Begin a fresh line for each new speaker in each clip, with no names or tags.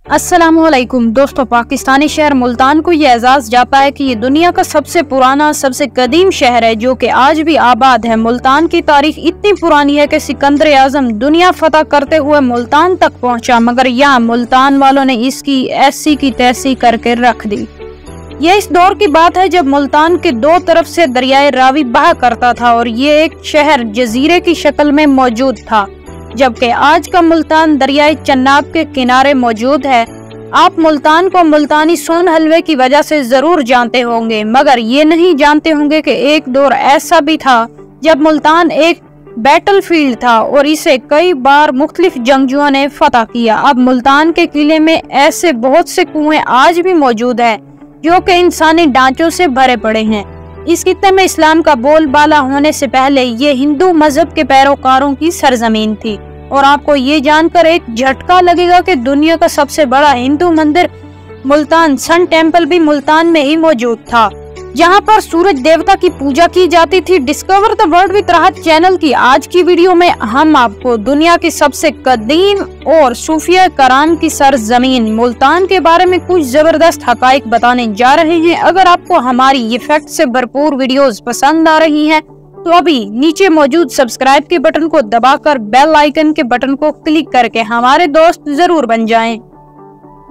अस्सलामुअलैकुम दोस्तों, पाकिस्तानी शहर मुल्तान को ये एजाज़ जाता है कि ये दुनिया का सबसे पुराना सबसे कदीम शहर है जो कि आज भी आबाद है। मुल्तान की तारीख इतनी पुरानी है कि सिकंदर आजम दुनिया फतह करते हुए मुल्तान तक पहुंचा, मगर यहाँ मुल्तान वालों ने इसकी ऐसी की तैसी करके रख दी। ये इस दौर की बात है जब मुल्तान के दो तरफ से दरियाए रावी बहा करता था और ये एक शहर जजीरे की शक्ल में मौजूद था, जबकि आज का मुल्तान दरियाए चन्नाब के किनारे मौजूद है। आप मुल्तान को मुल्तानी सोन हलवे की वजह से जरूर जानते होंगे, मगर ये नहीं जानते होंगे कि एक दौर ऐसा भी था जब मुल्तान एक बैटल फील्ड था और इसे कई बार मुख्तलिफ जंगजुओं ने फतह किया। अब मुल्तान के किले में ऐसे बहुत से कुएं आज भी मौजूद हैं जो कि इंसानी ढांचों से भरे पड़े हैं। इस खित्ते में इस्लाम का बोलबाला होने से पहले ये हिंदू मजहब के पैरोकारों की सरजमीन थी और आपको ये जानकर एक झटका लगेगा कि दुनिया का सबसे बड़ा हिंदू मंदिर मुल्तान सन टेम्पल भी मुल्तान में ही मौजूद था, जहां पर सूरज देवता की पूजा की जाती थी। डिस्कवर द वर्ल्ड विद राहत चैनल की आज की वीडियो में हम आपको दुनिया की सबसे कदीम और सूफिया कराम की सरजमीन मुल्तान के बारे में कुछ जबरदस्त हकाइक बताने जा रहे हैं। अगर आपको हमारी ये फैक्ट से भरपूर वीडियोस पसंद आ रही हैं तो अभी नीचे मौजूद सब्सक्राइब के बटन को दबाकर बेल आइकन के बटन को क्लिक करके हमारे दोस्त जरूर बन जाएं।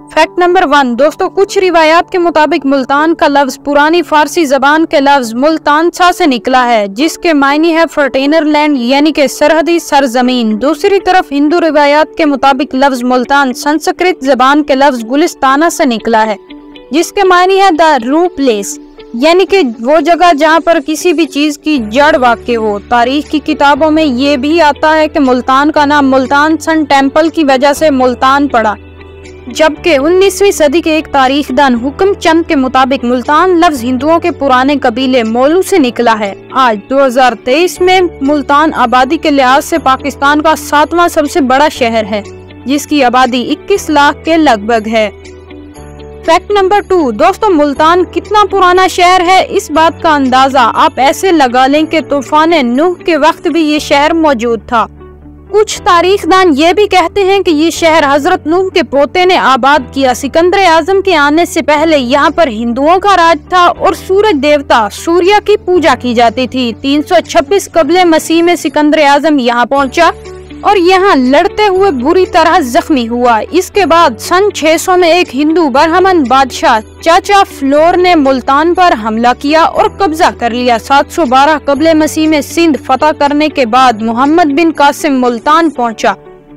फैक्ट नंबर 1 दोस्तों, कुछ रिवायात के मुताबिक मुल्तान का लफ्ज पुरानी फारसी जबान के लफ्ज मुल्तानसा से निकला है, जिसके मायने है फर्टेनर लैंड यानी कि सरहदी सरजमीन। दूसरी तरफ हिंदू रिवायात के मुताबिक लफ्ज मुल्तान संस्कृत जबान के लफ्ज गुलिस्ताना से निकला है, जिसके मायने है द रूट प्लेस यानी कि वो जगह जहाँ पर किसी भी चीज की जड़ वाक़ हो। तारीख की किताबों में ये भी आता है कि मुल्तान का नाम मुल्तान सन टेम्पल की वजह से मुल्तान पड़ा, जबकि 19वीं सदी के एक तारीखदान हुक्म चंद के मुताबिक मुल्तान लफ्ज हिंदुओं के पुराने कबीले मोलू से निकला है। आज 2023 में मुल्तान आबादी के लिहाज से पाकिस्तान का 7वां सबसे बड़ा शहर है, जिसकी आबादी 21 लाख के लगभग है। फैक्ट नंबर 2 दोस्तों, मुल्तान कितना पुराना शहर है, इस बात का अंदाजा आप ऐसे लगा लें कि तूफान नूह के वक्त भी ये शहर मौजूद था। कुछ तारीखदान ये भी कहते हैं कि ये शहर हजरत नूह के पोते ने आबाद किया। सिकंदर आजम के आने से पहले यहाँ पर हिंदुओं का राज था और सूरज देवता सूर्य की पूजा की जाती थी। 326 कबले मसीह में सिकंदर आजम यहाँ पहुँचा और यहाँ लड़ते हुए बुरी तरह जख्मी हुआ। इसके बाद सन 600 में एक हिंदू बरहमन बादशाह चाचा फ्लोर ने मुल्तान पर हमला किया और कब्जा कर लिया। 712 कबले मसीह में सिंध फतह करने के बाद मोहम्मद बिन कासिम मुल्तान पहुंचा।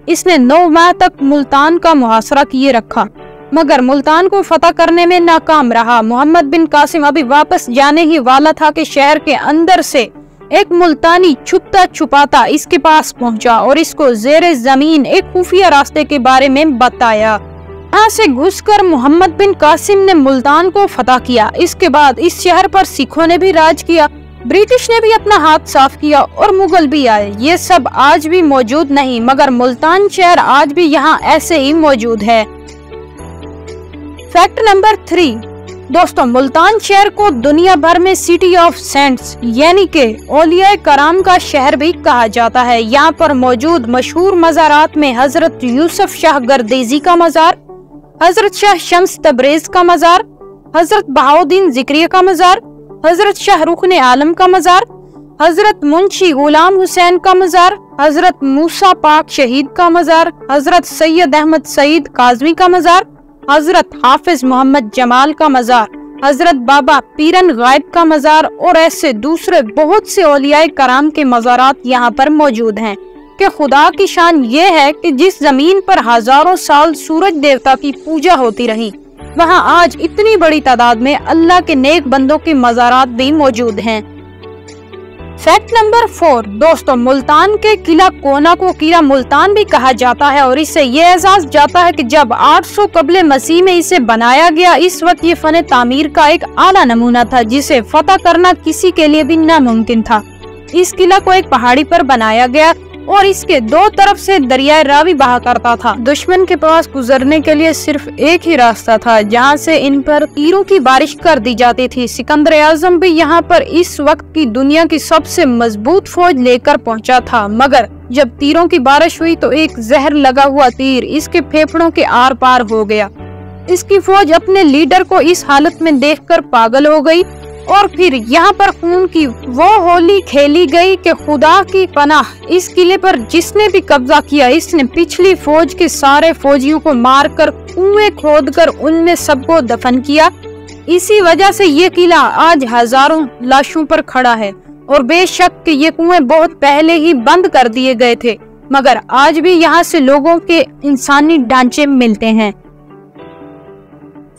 इसने 9 माह तक मुल्तान का मुहासरा किए रखा, मगर मुल्तान को फतह करने में नाकाम रहा। मोहम्मद बिन कासिम अभी वापस जाने ही वाला था कि शहर के अंदर से एक मुल्तानी छुपता छुपाता इसके पास पहुंचा और इसको जेरे जमीन एक खुफिया रास्ते के बारे में बताया। यहाँ से घुसकर मोहम्मद बिन कासिम ने मुल्तान को फतह किया। इसके बाद इस शहर पर सिखों ने भी राज किया, ब्रिटिश ने भी अपना हाथ साफ किया और मुगल भी आए। ये सब आज भी मौजूद नहीं, मगर मुल्तान शहर आज भी यहाँ ऐसे ही मौजूद है। फैक्ट नंबर 3 दोस्तों, मुल्तान शहर को दुनिया भर में सिटी ऑफ सेंट्स यानी कि औलिया कराम का शहर भी कहा जाता है। यहाँ पर मौजूद मशहूर मज़ारात में हजरत यूसुफ शाह गर्देजी का मज़ार, हजरत शाह शम्स तबरेज का मज़ार, हजरत बहाउद्दीन जिक्रिया का मज़ार, हजरत शाह रुखने आलम का मज़ार, हजरत मुंशी गुलाम हुसैन का मज़ार, हजरत मूसा पाक शहीद का मज़ार, हजरत सैयद अहमद सईद काज़मी का मज़ार, हजरत हाफिज मोहम्मद जमाल का मज़ार, हजरत बाबा पीरन गायब का मज़ार और ऐसे दूसरे बहुत से औलियाए कराम के मज़ारात यहाँ पर मौजूद हैं। कि खुदा की शान ये है कि जिस जमीन पर हजारों साल सूरज देवता की पूजा होती रही, वहाँ आज इतनी बड़ी तादाद में अल्लाह के नेक बंदों के मज़ारात भी मौजूद हैं। फैक्ट नंबर 4 दोस्तों, मुल्तान के किला कोना को किला मुल्तान भी कहा जाता है और इससे ये एहसास जाता है कि जब 800 कबले मसीह में इसे बनाया गया, इस वक्त ये फन तामीर का एक आला नमूना था जिसे फतह करना किसी के लिए भी नामुमकिन था। इस किला को एक पहाड़ी पर बनाया गया और इसके दो तरफ से दरियाए रावी बहा करता था। दुश्मन के पास गुजरने के लिए सिर्फ एक ही रास्ता था जहां से इन पर तीरों की बारिश कर दी जाती थी। सिकंदर आजम भी यहां पर इस वक्त की दुनिया की सबसे मजबूत फौज लेकर पहुंचा था, मगर जब तीरों की बारिश हुई तो एक जहर लगा हुआ तीर इसके फेफड़ों के आर पार हो गया। इसकी फौज अपने लीडर को इस हालत में देखकर पागल हो गई और फिर यहाँ पर खून की वो होली खेली गई कि खुदा की पनाह, इस किले पर जिसने भी कब्जा किया इसने पिछली फौज के सारे फौजियों को मारकर कुएं खोदकर उनमें सबको दफन किया। इसी वजह से ये किला आज हजारों लाशों पर खड़ा है और बेशक कि ये कुएं बहुत पहले ही बंद कर दिए गए थे, मगर आज भी यहाँ से लोगों के इंसानी ढांचे मिलते हैं।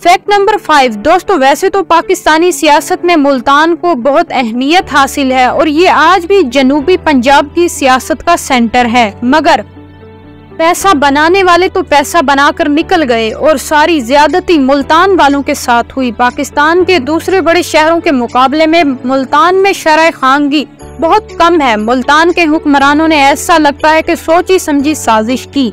फैक्ट नंबर 5 दोस्तों, वैसे तो पाकिस्तानी सियासत में मुल्तान को बहुत अहमियत हासिल है और ये आज भी जनूबी पंजाब की सियासत का सेंटर है, मगर पैसा बनाने वाले तो पैसा बनाकर निकल गए और सारी ज्यादती मुल्तान वालों के साथ हुई। पाकिस्तान के दूसरे बड़े शहरों के मुकाबले में मुल्तान में शरह खानगी बहुत कम है। मुल्तान के हुक्मरानों ने ऐसा लगता है कि सोची समझी साजिश की,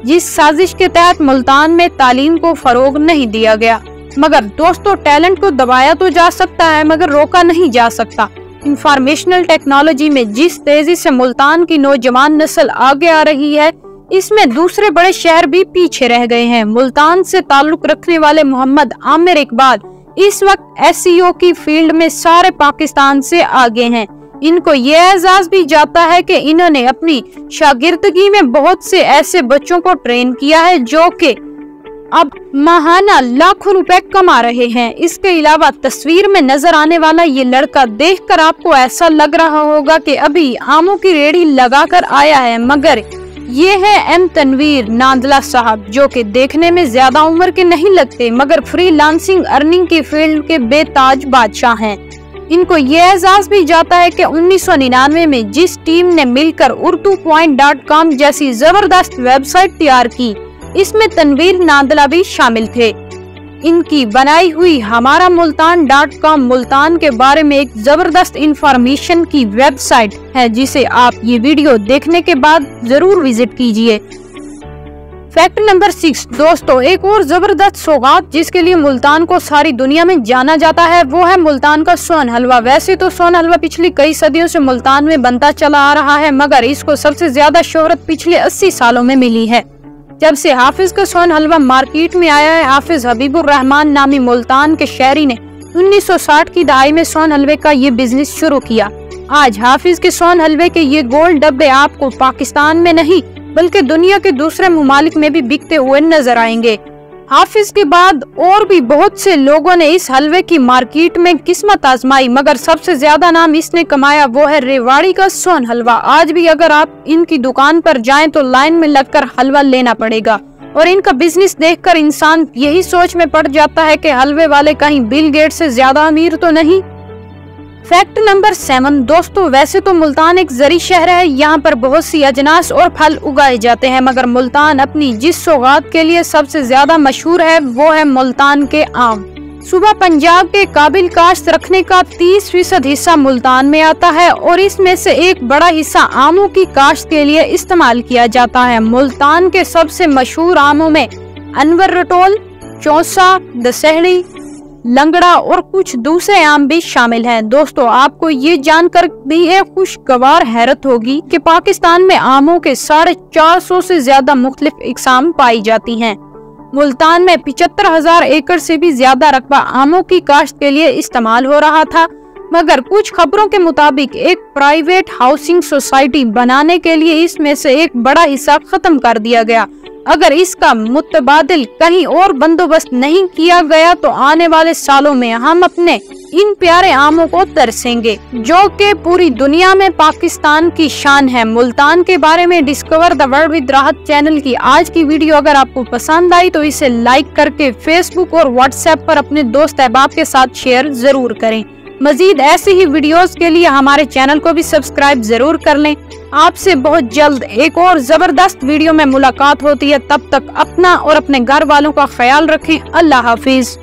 जिस साजिश के तहत मुल्तान में तालीम को फरोग नहीं दिया गया। मगर दोस्तों, टैलेंट को दबाया तो जा सकता है मगर रोका नहीं जा सकता। इंफॉर्मेशनल टेक्नोलॉजी में जिस तेजी से मुल्तान की नौजवान नस्ल आगे आ रही है, इसमें दूसरे बड़े शहर भी पीछे रह गए हैं। मुल्तान से ताल्लुक रखने वाले मोहम्मद आमिर इकबाल इस वक्त SEO की फील्ड में सारे पाकिस्तान से आगे हैं। इनको ये एजाज भी जाता है कि इन्होंने अपनी शागिर्दगी में बहुत से ऐसे बच्चों को ट्रेन किया है जो कि अब माहाना लाखों रुपए कमा रहे हैं। इसके अलावा तस्वीर में नजर आने वाला ये लड़का देखकर आपको ऐसा लग रहा होगा कि अभी आमों की रेहड़ी लगाकर आया है, मगर ये है M तनवीर नांदला साहब, जो कि देखने में ज्यादा उम्र के नहीं लगते मगर फ्रीलांसिंग अर्निंग की फील्ड के बेताज बादशाह हैं। इनको ये एजाज भी जाता है कि 1999 में जिस टीम ने मिलकर urdu.com जैसी जबरदस्त वेबसाइट तैयार की, इसमें तनवीर नांदला भी शामिल थे। इनकी बनाई हुई हमारा मुल्तान.com मुल्तान के बारे में एक जबरदस्त इंफॉर्मेशन की वेबसाइट है, जिसे आप ये वीडियो देखने के बाद जरूर विजिट कीजिए। फैक्ट नंबर 6 दोस्तों, एक और जबरदस्त सौगात जिसके लिए मुल्तान को सारी दुनिया में जाना जाता है वो है मुल्तान का सोन हलवा। वैसे तो सोन हलवा पिछली कई सदियों से मुल्तान में बनता चला आ रहा है, मगर इसको सबसे ज्यादा शोहरत पिछले 80 सालों में मिली है जब से हाफिज का सोन हलवा मार्केट में आया है। हाफिज हबीबुर रहमान नामी मुल्तान के शहरी ने 1960 की दहाई में सोन हलवे का ये बिजनेस शुरू किया। आज हाफिज के सोन हलवे के ये गोल डब्बे आपको पाकिस्तान में नहीं बल्कि दुनिया के दूसरे मुमालिक में भी बिकते हुए नजर आएंगे। हाफिज के बाद और भी बहुत से लोगों ने इस हलवे की मार्केट में किस्मत आजमाई, मगर सबसे ज्यादा नाम इसने कमाया वो है रेवाड़ी का सोन हलवा। आज भी अगर आप इनकी दुकान पर जाएं तो लाइन में लगकर हलवा लेना पड़ेगा और इनका बिजनेस देखकर इंसान यही सोच में पड़ जाता है कि हलवे वाले कहीं बिल गेट्स से ज्यादा अमीर तो नहीं। फैक्ट नंबर 7 दोस्तों, वैसे तो मुल्तान एक जरी शहर है, यहाँ पर बहुत सी अजनास और फल उगाए जाते हैं, मगर मुल्तान अपनी जिस सौगात के लिए सबसे ज्यादा मशहूर है वो है मुल्तान के आम। सूबा पंजाब के काबिल काश्त रखने का 30% हिस्सा मुल्तान में आता है और इसमें से एक बड़ा हिस्सा आमों की काश्त के लिए इस्तेमाल किया जाता है। मुल्तान के सबसे मशहूर आमों में अनवर रटोल, चौसा, दशहरी, लंगड़ा और कुछ दूसरे आम भी शामिल हैं। दोस्तों, आपको ये जानकर भी एक खुशगवार हैरत होगी कि पाकिस्तान में आमों के 450 से ज्यादा मुख्तलिफ इकसाम पाई जाती हैं। मुल्तान में 75,000 एकड़ से भी ज्यादा रकबा आमों की काश्त के लिए इस्तेमाल हो रहा था, मगर कुछ खबरों के मुताबिक एक प्राइवेट हाउसिंग सोसाइटी बनाने के लिए इसमें से एक बड़ा हिस्सा खत्म कर दिया गया। अगर इसका मुतबादिल कहीं और बंदोबस्त नहीं किया गया तो आने वाले सालों में हम अपने इन प्यारे आमों को तरसेंगे, जो कि पूरी दुनिया में पाकिस्तान की शान है। मुल्तान के बारे में डिस्कवर द वर्ल्ड विद राहत चैनल की आज की वीडियो अगर आपको पसंद आई तो इसे लाइक करके फेसबुक और व्हाट्सएप पर अपने दोस्त अहबाब के साथ शेयर जरूर करें। मजीद ऐसे ही वीडियोस के लिए हमारे चैनल को भी सब्सक्राइब जरूर कर लें। आपसे बहुत जल्द एक और जबरदस्त वीडियो में मुलाकात होती है। तब तक अपना और अपने घर वालों का ख्याल रखें। अल्लाह हाफिज।